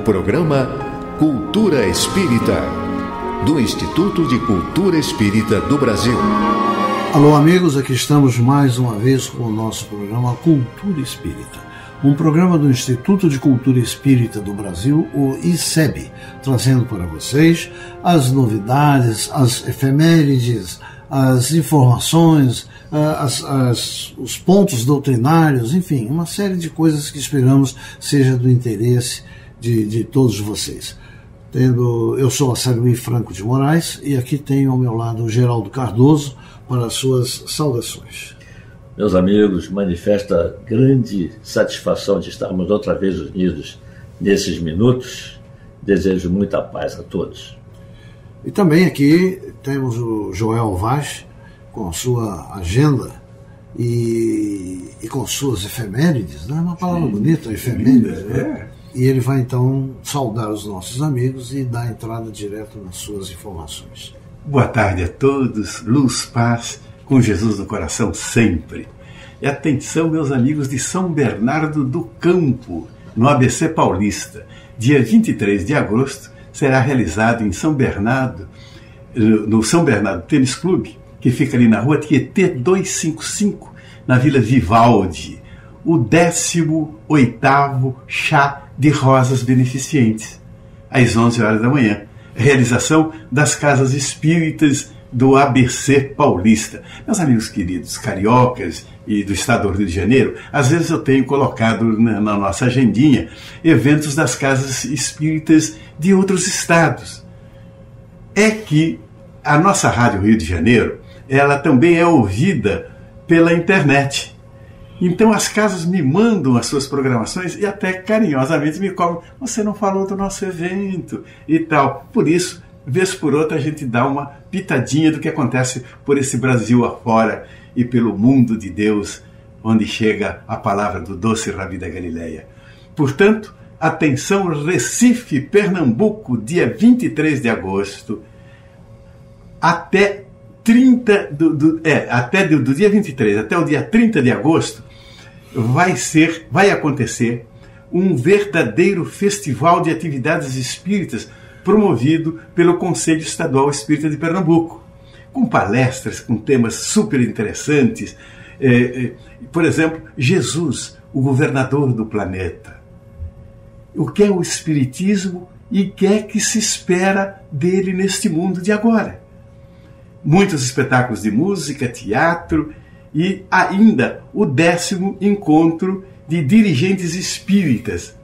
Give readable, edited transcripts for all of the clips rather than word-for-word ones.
programa Cultura Espírita, do Instituto de Cultura Espírita do Brasil. Alô amigos, aqui estamos mais uma vez com o nosso programa Cultura Espírita, um programa do Instituto de Cultura Espírita do Brasil, o ICEB, trazendo para vocês as novidades, as efemérides, as informações, os pontos doutrinários, enfim, uma série de coisas que esperamos seja do interesse de todos vocês. Eu sou Marcelo Franco de Moraes e aqui tenho ao meu lado o Geraldo Cardoso para as suas saudações. Meus amigos, manifesto a grande satisfação de estarmos outra vez unidos nesses minutos. Desejo muita paz a todos. E também aqui temos o Joel Vaz com a sua agenda e com suas efemérides, né? Uma palavra bonita, efemérides, né? E ele vai então saudar os nossos amigos e dar entrada direto nas suas informações. Boa tarde a todos, luz, paz, com Jesus no coração sempre. E atenção, meus amigos de São Bernardo do Campo, no ABC Paulista. Dia 23 de agosto será realizado em São Bernardo, no São Bernardo Tênis Clube, que fica ali na rua Tietê 255, na Vila Vivaldi, o 18º Chá de Rosas Beneficentes, às 11 horas da manhã. Realização das Casas Espíritas do ABC Paulista. Meus amigos queridos, cariocas e do estado do Rio de Janeiro, às vezes eu tenho colocado na nossa agendinha eventos das Casas Espíritas de outros estados. É que a nossa Rádio Rio de Janeiro, ela também é ouvida pela internet. Então as casas me mandam as suas programações e até carinhosamente me cobram: você não falou do nosso evento e tal. Por isso, vez por outra, a gente dá uma pitadinha do que acontece por esse Brasil afora e pelo mundo de Deus, onde chega a palavra do doce Rabi da Galileia. Portanto, atenção, Recife, Pernambuco, dia 23 de agosto, até do dia 23 até o dia 30 de agosto, vai acontecer um verdadeiro festival de atividades espíritas promovido pelo Conselho Estadual Espírita de Pernambuco, com palestras, com temas super interessantes. Por exemplo, Jesus, o governador do planeta. O que é o Espiritismo e o que é que se espera dele neste mundo de agora? Muitos espetáculos de música, teatro e ainda o 10º encontro de dirigentes espíritas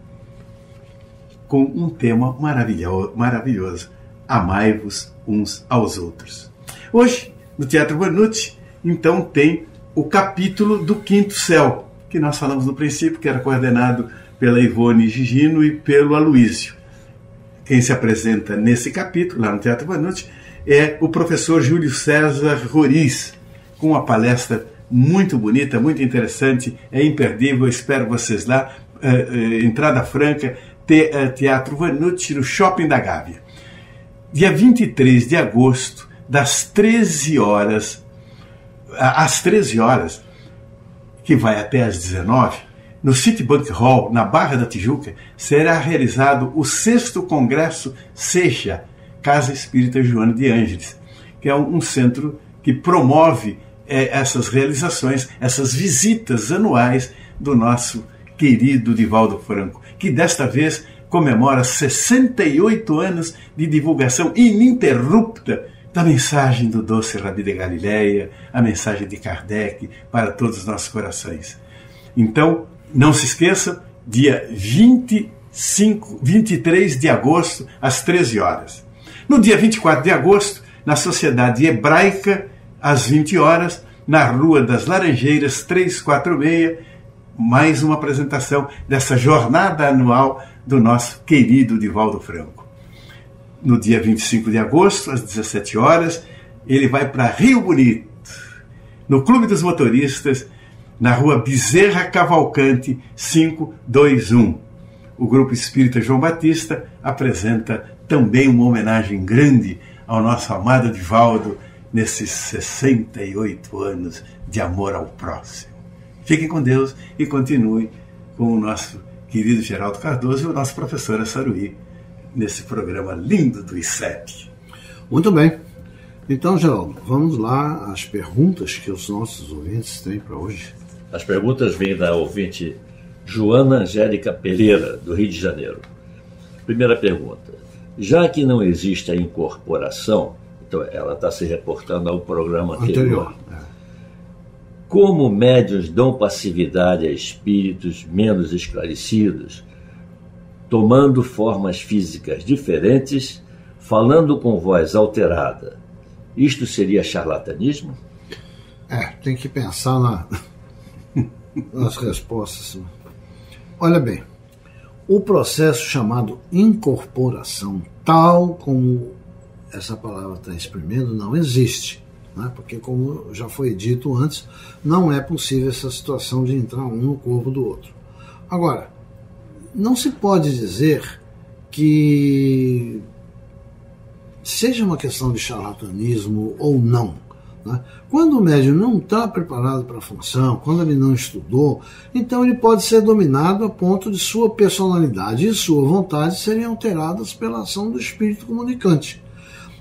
com um tema maravilhoso: amai-vos uns aos outros. Hoje, no Teatro Vanucci, então tem o capítulo do Quinto Céu, que nós falamos no princípio, que era coordenado pela Ivone Gigino e pelo Aloísio. Quem se apresenta nesse capítulo, lá no Teatro Vanucci, é o professor Júlio César Roriz, com uma palestra muito bonita, muito interessante, é imperdível, espero vocês lá. Entrada franca, Teatro Vanucci, no Shopping da Gávea. Dia 23 de agosto, das 13 horas, às 13 horas, que vai até às 19, no Citibank Hall, na Barra da Tijuca, será realizado o 6º Congresso SEJA, Casa Espírita Joana de Ângeles, que é um centro que promove essas realizações, essas visitas anuais do nosso querido Divaldo Franco, que desta vez comemora 68 anos de divulgação ininterrupta da mensagem do doce Rabi de Galileia, a mensagem de Kardec para todos os nossos corações. Então, não se esqueça, dia 23 de agosto, às 13 horas. No dia 24 de agosto, na Sociedade Hebraica, às 20 horas, na Rua das Laranjeiras 346, mais uma apresentação dessa jornada anual do nosso querido Divaldo Franco. No dia 25 de agosto, às 17 horas, ele vai para Rio Bonito, no Clube dos Motoristas, na Rua Bezerra Cavalcante 521. O Grupo Espírita João Batista apresenta também uma homenagem grande ao nosso amado Divaldo nesses 68 anos de amor ao próximo. Fiquem com Deus e continue com o nosso querido Geraldo Cardoso e o nosso professor Assaruí, nesse programa lindo do ICEP. Muito bem. Então, Geraldo, vamos lá às perguntas que os nossos ouvintes têm para hoje. As perguntas vêm da ouvinte Joana Angélica Pereira, do Rio de Janeiro. Primeira pergunta. Já que não existe a incorporação, então ela está se reportando ao programa anterior. Como médiuns dão passividade a espíritos menos esclarecidos, tomando formas físicas diferentes, falando com voz alterada, isto seria charlatanismo? Tem que pensar nas respostas. Olha bem, o processo chamado incorporação, tal como essa palavra está exprimindo, não existe. Né? Porque, como já foi dito antes, não é possível essa situação de entrar um no corpo do outro. Agora, não se pode dizer que seja uma questão de charlatanismo ou não. Né? Quando o médium não está preparado para a função, quando ele não estudou, então ele pode ser dominado a ponto de sua personalidade e sua vontade serem alteradas pela ação do espírito comunicante.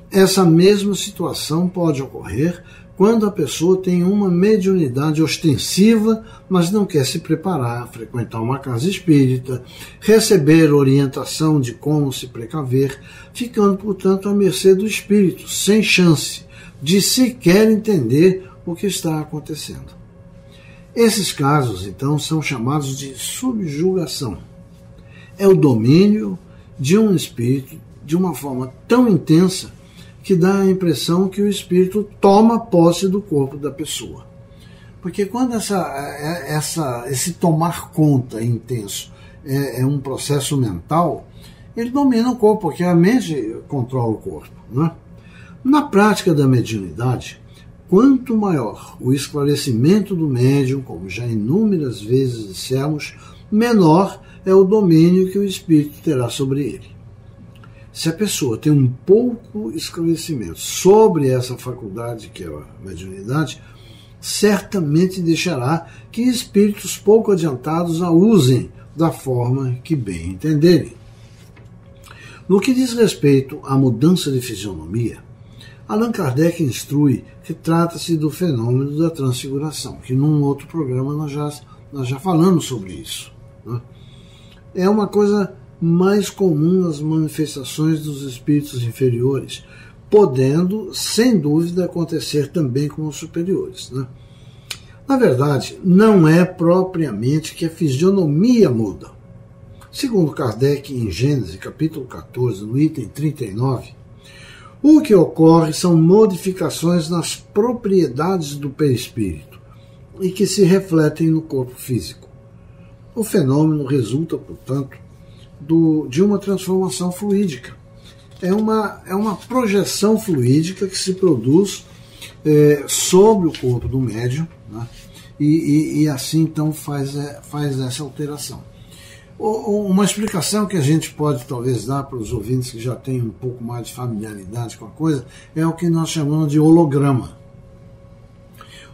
Essa mesma situação pode ocorrer quando a pessoa tem uma mediunidade ostensiva, mas não quer se preparar, frequentar uma casa espírita, receber orientação de como se precaver, ficando, portanto, à mercê do espírito, sem chance de sequer entender o que está acontecendo. Esses casos, então, são chamados de subjugação. É o domínio de um espírito de uma forma tão intensa que dá a impressão que o espírito toma posse do corpo da pessoa. Porque quando esse tomar conta intenso é um processo mental, ele domina o corpo, porque a mente controla o corpo. Né? Na prática da mediunidade, quanto maior o esclarecimento do médium, como já inúmeras vezes dissemos, menor é o domínio que o espírito terá sobre ele. Se a pessoa tem um pouco esclarecimento sobre essa faculdade que é a mediunidade, certamente deixará que espíritos pouco adiantados a usem da forma que bem entenderem. No que diz respeito à mudança de fisionomia, Allan Kardec instrui que trata-se do fenômeno da transfiguração, que num outro programa nós já falamos sobre isso. Né? É uma coisa mais comum nas manifestações dos espíritos inferiores, podendo, sem dúvida, acontecer também com os superiores. Né? Na verdade, não é propriamente que a fisionomia muda. Segundo Kardec, em Gênesis, capítulo 14, no item 39, o que ocorre são modificações nas propriedades do perispírito e que se refletem no corpo físico. O fenômeno resulta, portanto, de uma transformação fluídica. É uma projeção fluídica que se produz sobre o corpo do médium, né? e assim então faz essa alteração. Uma explicação que a gente pode talvez dar para os ouvintes que já têm um pouco mais de familiaridade com a coisa é o que nós chamamos de holograma.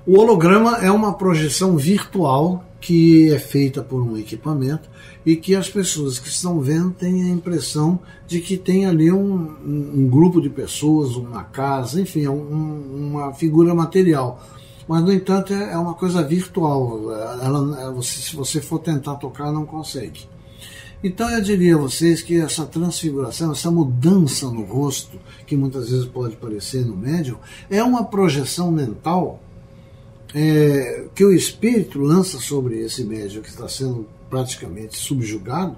O holograma é uma projeção virtual que é feita por um equipamento e que as pessoas que estão vendo têm a impressão de que tem ali um grupo de pessoas, uma casa, enfim, uma figura material. Mas, no entanto, é uma coisa virtual. Se você for tentar tocar, não consegue. Então, eu diria a vocês que essa transfiguração, essa mudança no rosto, que muitas vezes pode parecer no médium, é uma projeção mental que o espírito lança sobre esse médium que está sendo praticamente subjugado,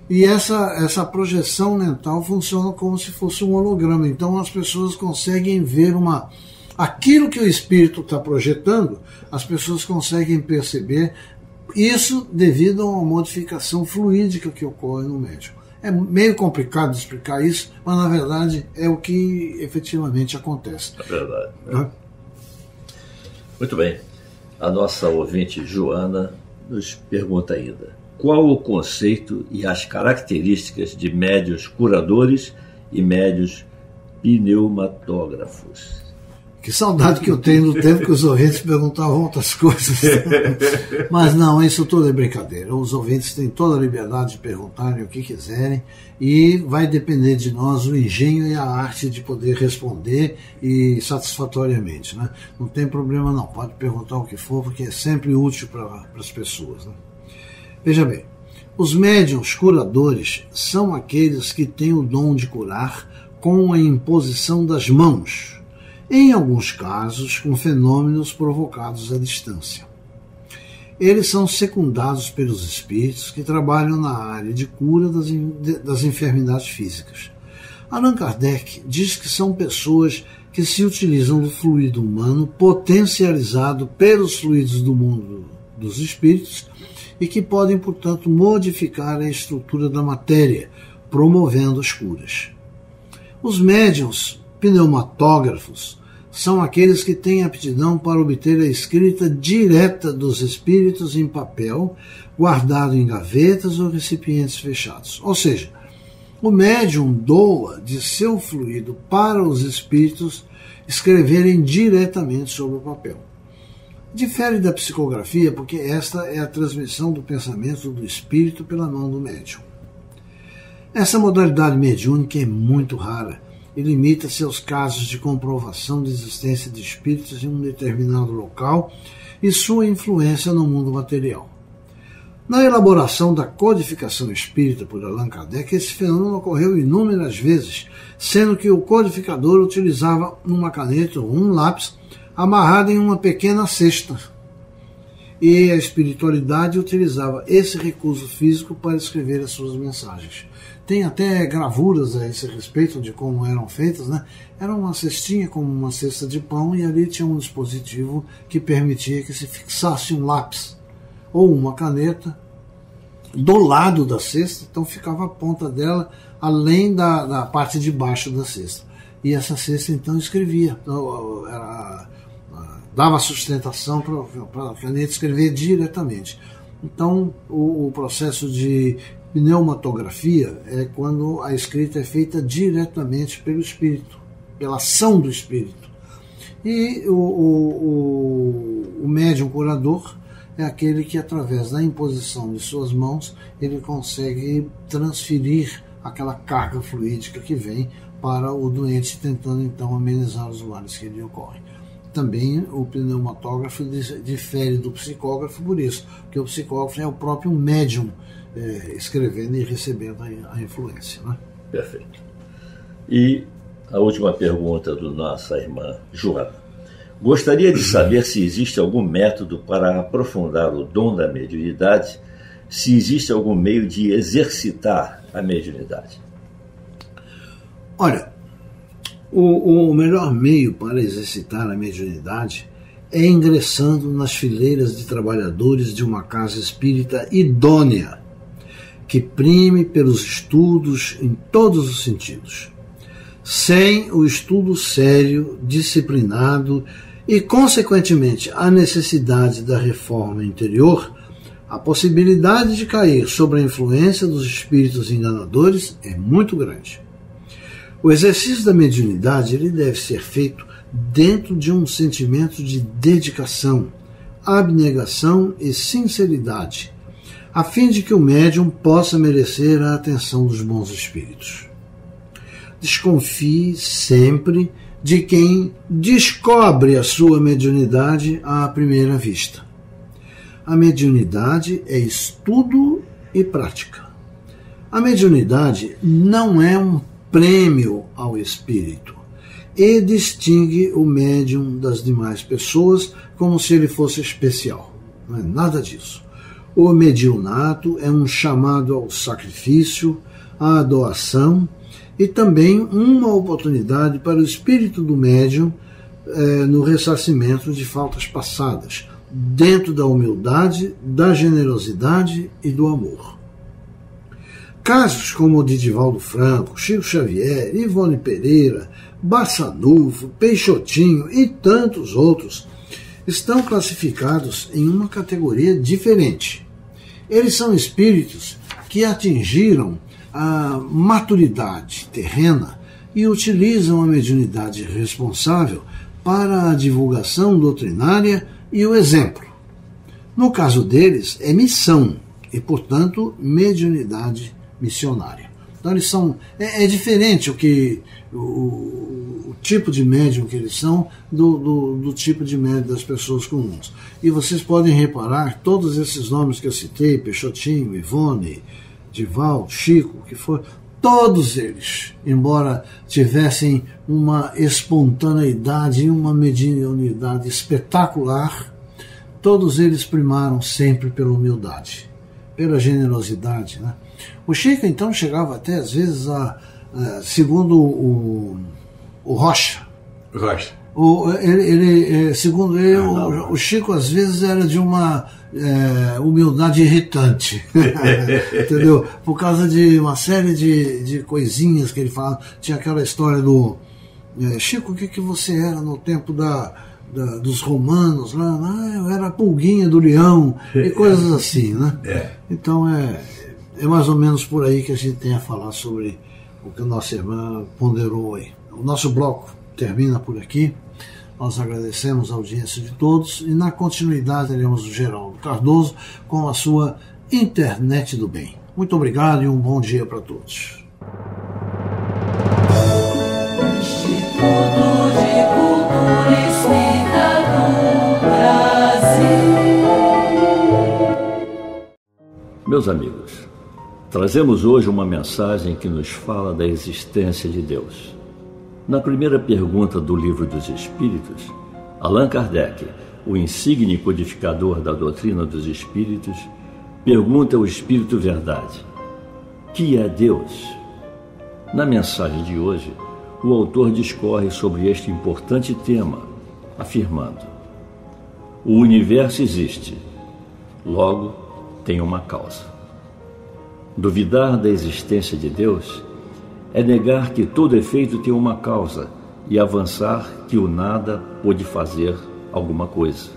e essa projeção mental funciona como se fosse um holograma. Então as pessoas conseguem ver aquilo que o espírito está projetando, as pessoas conseguem perceber isso devido a uma modificação fluídica que ocorre no médium. É meio complicado de explicar isso, mas na verdade é o que efetivamente acontece. É verdade. Né? Muito bem. A nossa ouvinte Joana nos pergunta ainda: qual o conceito e as características de médiuns curadores e médiuns pneumatógrafos? Que saudade que eu tenho do tempo que os ouvintes perguntavam outras coisas. Mas não, isso tudo é brincadeira. Os ouvintes têm toda a liberdade de perguntarem o que quiserem e vai depender de nós o engenho e a arte de poder responder e satisfatoriamente, né? Não tem problema não, pode perguntar o que for, porque é sempre útil para as pessoas, né? Veja bem, os médiuns curadores são aqueles que têm o dom de curar com a imposição das mãos, em alguns casos com fenômenos provocados à distância. Eles são secundados pelos espíritos que trabalham na área de cura das enfermidades físicas. Allan Kardec diz que são pessoas que se utilizam do fluido humano potencializado pelos fluidos do mundo dos espíritos e que podem, portanto, modificar a estrutura da matéria, promovendo as curas. Os médiuns pneumatógrafos são aqueles que têm aptidão para obter a escrita direta dos espíritos em papel, guardado em gavetas ou recipientes fechados. Ou seja, o médium doa de seu fluido para os espíritos escreverem diretamente sobre o papel. Difere da psicografia porque esta é a transmissão do pensamento do espírito pela mão do médium. Essa modalidade mediúnica é muito rara e limita-se aos casos de comprovação de existência de espíritos em um determinado local e sua influência no mundo material. Na elaboração da codificação espírita por Allan Kardec, esse fenômeno ocorreu inúmeras vezes, sendo que o codificador utilizava uma caneta ou um lápis amarrado em uma pequena cesta, e a espiritualidade utilizava esse recurso físico para escrever as suas mensagens. Tem até gravuras a esse respeito de como eram feitas, né? Era uma cestinha como uma cesta de pão e ali tinha um dispositivo que permitia que se fixasse um lápis ou uma caneta do lado da cesta, então ficava a ponta dela além da parte de baixo da cesta. E essa cesta então escrevia, dava sustentação para a caneta escrever diretamente. Então o processo de pneumatografia é quando a escrita é feita diretamente pelo espírito, pela ação do espírito. E o médium curador é aquele que, através da imposição de suas mãos, ele consegue transferir aquela carga fluídica que vem para o doente, tentando então amenizar os males que lhe ocorrem. Também o pneumatógrafo difere do psicógrafo por isso, porque o psicógrafo é o próprio médium escrevendo e recebendo a influência, né? Perfeito. E a última pergunta do nossa irmã Joana. Gostaria de saber se existe algum método para aprofundar o dom da mediunidade, se existe algum meio de exercitar a mediunidade. Olha, o melhor meio para exercitar a mediunidade é ingressando nas fileiras de trabalhadores de uma casa espírita idônea, que prime pelos estudos em todos os sentidos. Sem o estudo sério, disciplinado e, consequentemente, a necessidade da reforma interior, a possibilidade de cair sob a influência dos espíritos enganadores é muito grande. O exercício da mediunidade ele deve ser feito dentro de um sentimento de dedicação, abnegação e sinceridade, a fim de que o médium possa merecer a atenção dos bons espíritos. Desconfie sempre de quem descobre a sua mediunidade à primeira vista. A mediunidade é estudo e prática. A mediunidade não é um prêmio ao espírito e distingue o médium das demais pessoas como se ele fosse especial. Não é nada disso. O mediunato é um chamado ao sacrifício, à doação e também uma oportunidade para o espírito do médium no ressarcimento de faltas passadas, dentro da humildade, da generosidade e do amor. Casos como o de Divaldo Franco, Chico Xavier, Ivone Pereira, Barçanufo, Peixotinho e tantos outros estão classificados em uma categoria diferente. Eles são espíritos que atingiram a maturidade terrena e utilizam a mediunidade responsável para a divulgação doutrinária e o exemplo. No caso deles, é missão e, portanto, mediunidade missionária. Então, eles são. É diferente o tipo de médium que eles são do tipo de médium das pessoas comuns. E vocês podem reparar, todos esses nomes que eu citei, Peixotinho, Ivone, Divaldo, Chico, que for, todos eles, embora tivessem uma espontaneidade e uma mediunidade espetacular, todos eles primaram sempre pela humildade, pela generosidade, né? O Chico, então, chegava até, às vezes, segundo o Rocha. Segundo ele, o Chico, às vezes, era de uma humildade irritante. Entendeu? Por causa de uma série de coisinhas que ele falava. Tinha aquela história do Chico, o que você era no tempo dos romanos? Lá? Eu era a pulguinha do leão, e coisas assim, né? Então, é mais ou menos por aí que a gente tem a falar sobre o que a nossa irmã ponderou aí. O nosso bloco termina por aqui. Nós agradecemos a audiência de todos e, na continuidade, teremos o Geraldo Cardoso com a sua Internet do Bem. Muito obrigado e um bom dia para todos. Instituto de Cultura Espírita do Brasil. Meus amigos, trazemos hoje uma mensagem que nos fala da existência de Deus. Na primeira pergunta do Livro dos Espíritos, Allan Kardec, o insigne codificador da doutrina dos Espíritos, pergunta ao Espírito Verdade: que é Deus? Na mensagem de hoje, o autor discorre sobre este importante tema, afirmando: o universo existe, logo tem uma causa. Duvidar da existência de Deus é negar que todo efeito tem uma causa e avançar que o nada pode fazer alguma coisa.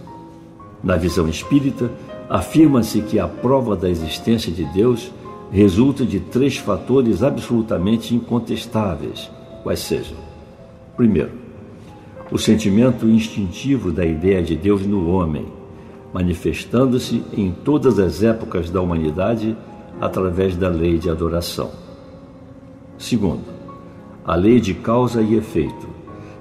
Na visão espírita, afirma-se que a prova da existência de Deus resulta de 3 fatores absolutamente incontestáveis, quais sejam: primeiro, o sentimento instintivo da ideia de Deus no homem, manifestando-se em todas as épocas da humanidade através da lei de adoração. Segundo, a lei de causa e efeito,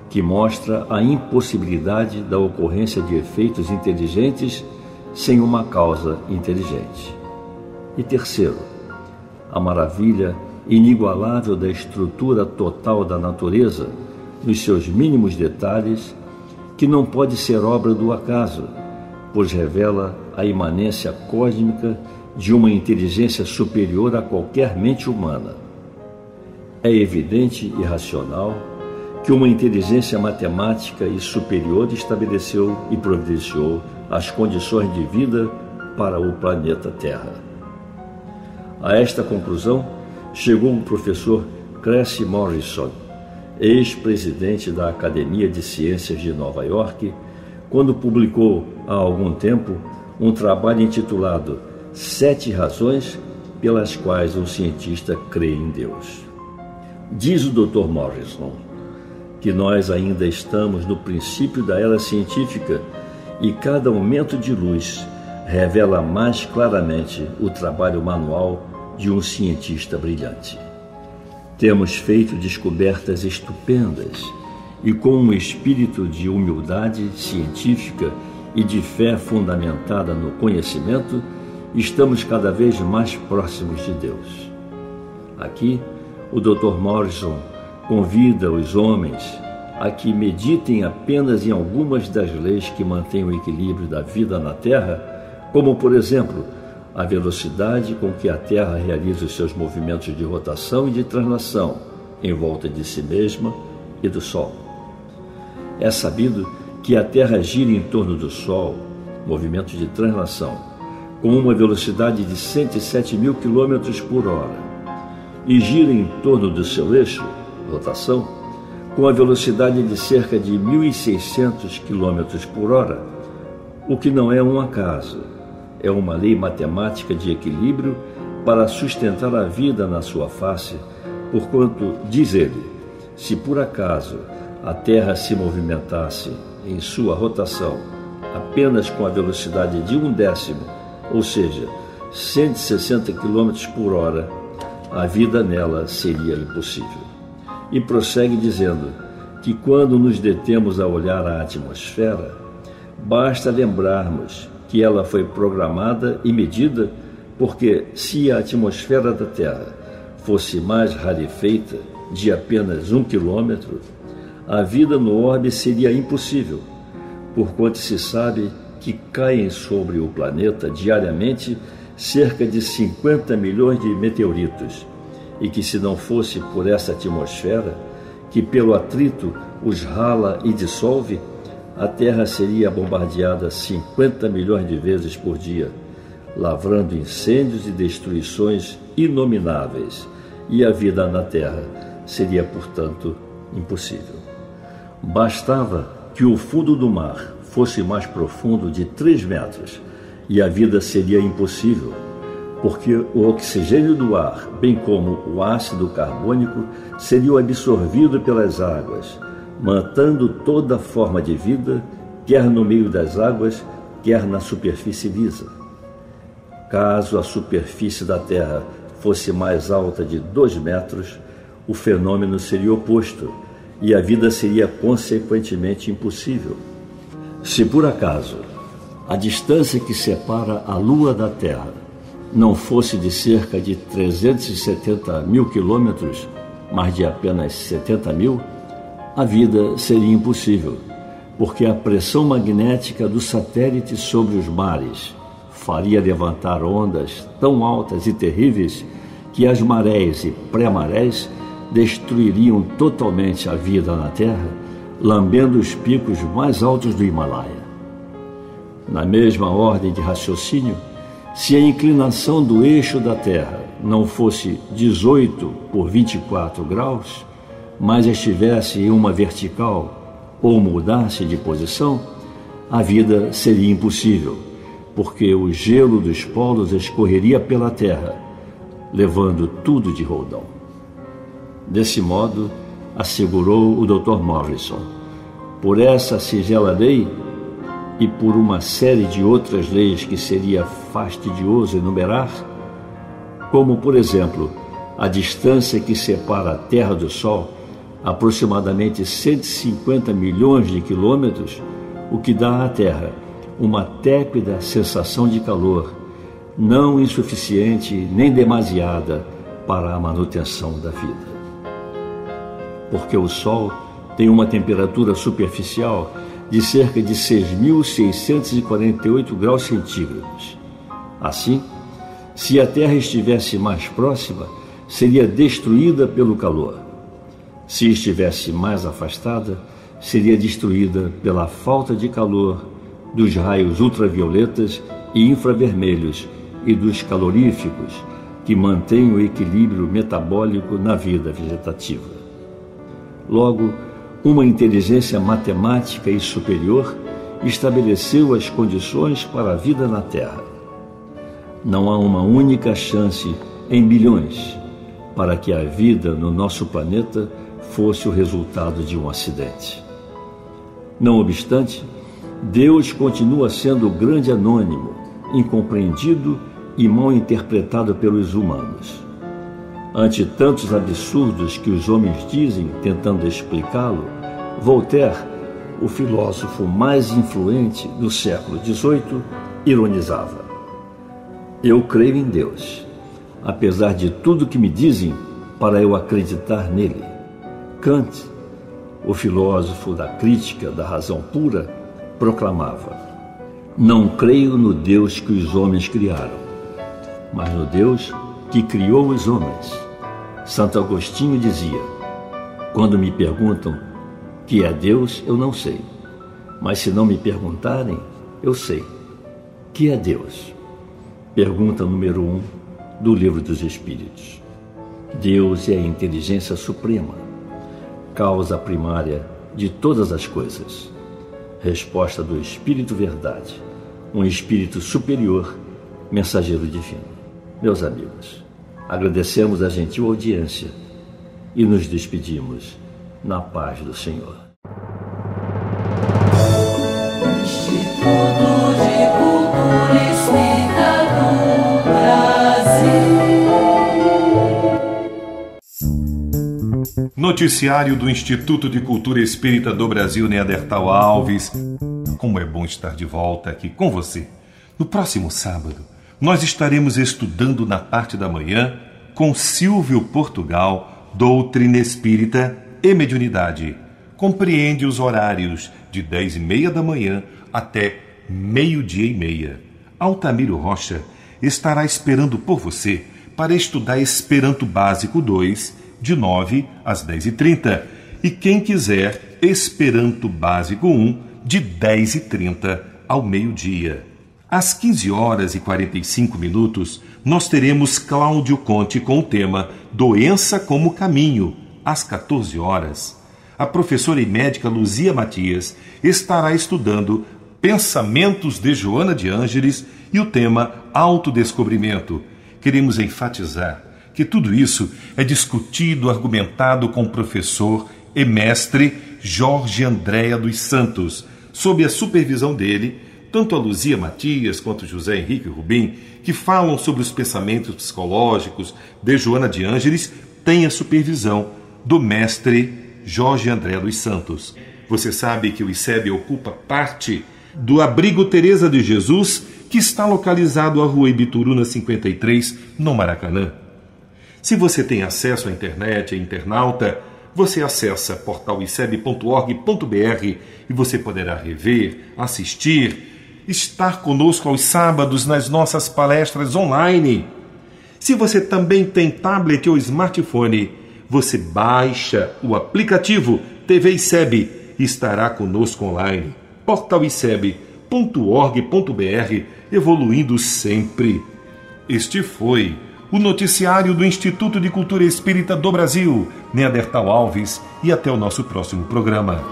que mostra a impossibilidade da ocorrência de efeitos inteligentes sem uma causa inteligente. E terceiro, a maravilha inigualável da estrutura total da natureza, nos seus mínimos detalhes, que não pode ser obra do acaso, pois revela a imanência cósmica de uma inteligência superior a qualquer mente humana. É evidente e racional que uma inteligência matemática e superior estabeleceu e providenciou as condições de vida para o planeta Terra. A esta conclusão chegou o professor Cressy Morrison, ex-presidente da Academia de Ciências de Nova York, quando publicou há algum tempo um trabalho intitulado 7 razões pelas quais um cientista crê em Deus. Diz o Dr. Morrison que nós ainda estamos no princípio da era científica e cada aumento de luz revela mais claramente o trabalho manual de um cientista brilhante. Temos feito descobertas estupendas e, com um espírito de humildade científica e de fé fundamentada no conhecimento, estamos cada vez mais próximos de Deus. Aqui, o Dr. Morrison convida os homens a que meditem apenas em algumas das leis que mantêm o equilíbrio da vida na Terra, como, por exemplo, a velocidade com que a Terra realiza os seus movimentos de rotação e de translação em volta de si mesma e do Sol. É sabido que a Terra gira em torno do Sol, movimento de translação, com uma velocidade de 107 mil km por hora, e gira em torno do seu eixo, rotação, com a velocidade de cerca de 1.600 km por hora, o que não é um acaso, é uma lei matemática de equilíbrio para sustentar a vida na sua face, porquanto, diz ele, se por acaso a Terra se movimentasse em sua rotação apenas com a velocidade de 1/10, ou seja, 160 km por hora, a vida nela seria impossível. E prossegue dizendo que quando nos detemos a olhar a atmosfera, basta lembrarmos que ela foi programada e medida, porque se a atmosfera da Terra fosse mais rarefeita, de apenas 1 quilômetro, a vida no orbe seria impossível, porquanto se sabe que caem sobre o planeta diariamente cerca de 50 milhões de meteoritos, e que se não fosse por essa atmosfera, que pelo atrito os rala e dissolve, a Terra seria bombardeada 50 milhões de vezes por dia, lavrando incêndios e destruições inomináveis, e a vida na Terra seria, portanto, impossível. Bastava que o fundo do mar fosse mais profundo de 3 metros e a vida seria impossível, porque o oxigênio do ar, bem como o ácido carbônico, seriam absorvidos pelas águas, matando toda forma de vida, quer no meio das águas, quer na superfície lisa. Caso a superfície da Terra fosse mais alta de 2 metros, o fenômeno seria oposto e a vida seria consequentemente impossível. Se por acaso a distância que separa a Lua da Terra não fosse de cerca de 370 mil quilômetros, mas de apenas 70 mil, a vida seria impossível, porque a pressão magnética do satélite sobre os mares faria levantar ondas tão altas e terríveis que as marés e pré-marés destruiriam totalmente a vida na Terra, lambendo os picos mais altos do Himalaia. Na mesma ordem de raciocínio, se a inclinação do eixo da Terra não fosse 18 por 24 graus, mas estivesse em uma vertical ou mudasse de posição, a vida seria impossível, porque o gelo dos polos escorreria pela Terra, levando tudo de roldão. Desse modo, assegurou o Dr. Morrison, por essa singela lei e por uma série de outras leis que seria fastidioso enumerar, como, por exemplo, a distância que separa a Terra do Sol, aproximadamente 150 milhões de quilômetros, o que dá à Terra uma tépida sensação de calor, não insuficiente nem demasiada para a manutenção da vida. Porque o Sol tem uma temperatura superficial de cerca de 6.648 graus centígrados. Assim, se a Terra estivesse mais próxima, seria destruída pelo calor. Se estivesse mais afastada, seria destruída pela falta de calor dos raios ultravioletas e infravermelhos e dos caloríficos que mantêm o equilíbrio metabólico na vida vegetativa. Logo, uma inteligência matemática e superior estabeleceu as condições para a vida na Terra. Não há uma única chance em bilhões para que a vida no nosso planeta fosse o resultado de um acidente. Não obstante, Deus continua sendo o grande anônimo, incompreendido e mal interpretado pelos humanos. Ante tantos absurdos que os homens dizem tentando explicá-lo, Voltaire, o filósofo mais influente do século XVIII, ironizava: "Eu creio em Deus, apesar de tudo que me dizem para eu acreditar nele." Kant, o filósofo da crítica da razão pura, proclamava: "Não creio no Deus que os homens criaram, mas no Deus que criou os homens." Santo Agostinho dizia: "Quando me perguntam que é Deus, eu não sei. Mas se não me perguntarem, eu sei. Que é Deus?" Pergunta número 1 do Livro dos Espíritos. Deus é a inteligência suprema, causa primária de todas as coisas. Resposta do Espírito Verdade, um espírito superior, mensageiro divino. Meus amigos, agradecemos a gentil audiência e nos despedimos na paz do Senhor. Noticiário do Instituto de Cultura Espírita do Brasil, Neandertal Alves. Como é bom estar de volta aqui com você. No próximo sábado, nós estaremos estudando na parte da manhã com Silvio Portugal, Doutrina Espírita e Mediunidade. Compreende os horários de 10h30 da manhã até 12h30. Altamiro Rocha estará esperando por você para estudar Esperanto Básico 2, de 9 às 10h30. E quem quiser, Esperanto Básico 1, de 10h30 ao meio-dia. Às 15h45, nós teremos Cláudio Conte com o tema Doença como Caminho, às 14h. A professora e médica Luzia Matias estará estudando Pensamentos de Joana de Ângeles e o tema Autodescobrimento. Queremos enfatizar que tudo isso é discutido, argumentado com o professor e mestre Jorge Andréa dos Santos, sob a supervisão dele, tanto a Luzia Matias quanto José Henrique Rubim, que falam sobre os pensamentos psicológicos de Joana de Ângeles, têm a supervisão do mestre Jorge Andréa dos Santos. Você sabe que o ICEB ocupa parte do Abrigo Teresa de Jesus, que está localizado à Rua Ibituruna 53, no Maracanã. Se você tem acesso à internet, internauta, você acessa portaliceb.org.br e você poderá rever, assistir, estar conosco aos sábados nas nossas palestras online. Se você também tem tablet ou smartphone, você baixa o aplicativo TV ICEB e estará conosco online. portaliceb.org.br, evoluindo sempre. Este foi o noticiário do Instituto de Cultura Espírita do Brasil, Neandertal Alves, e até o nosso próximo programa.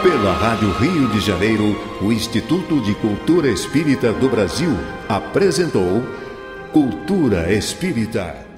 Pela Rádio Rio de Janeiro, o Instituto de Cultura Espírita do Brasil apresentou Cultura Espírita.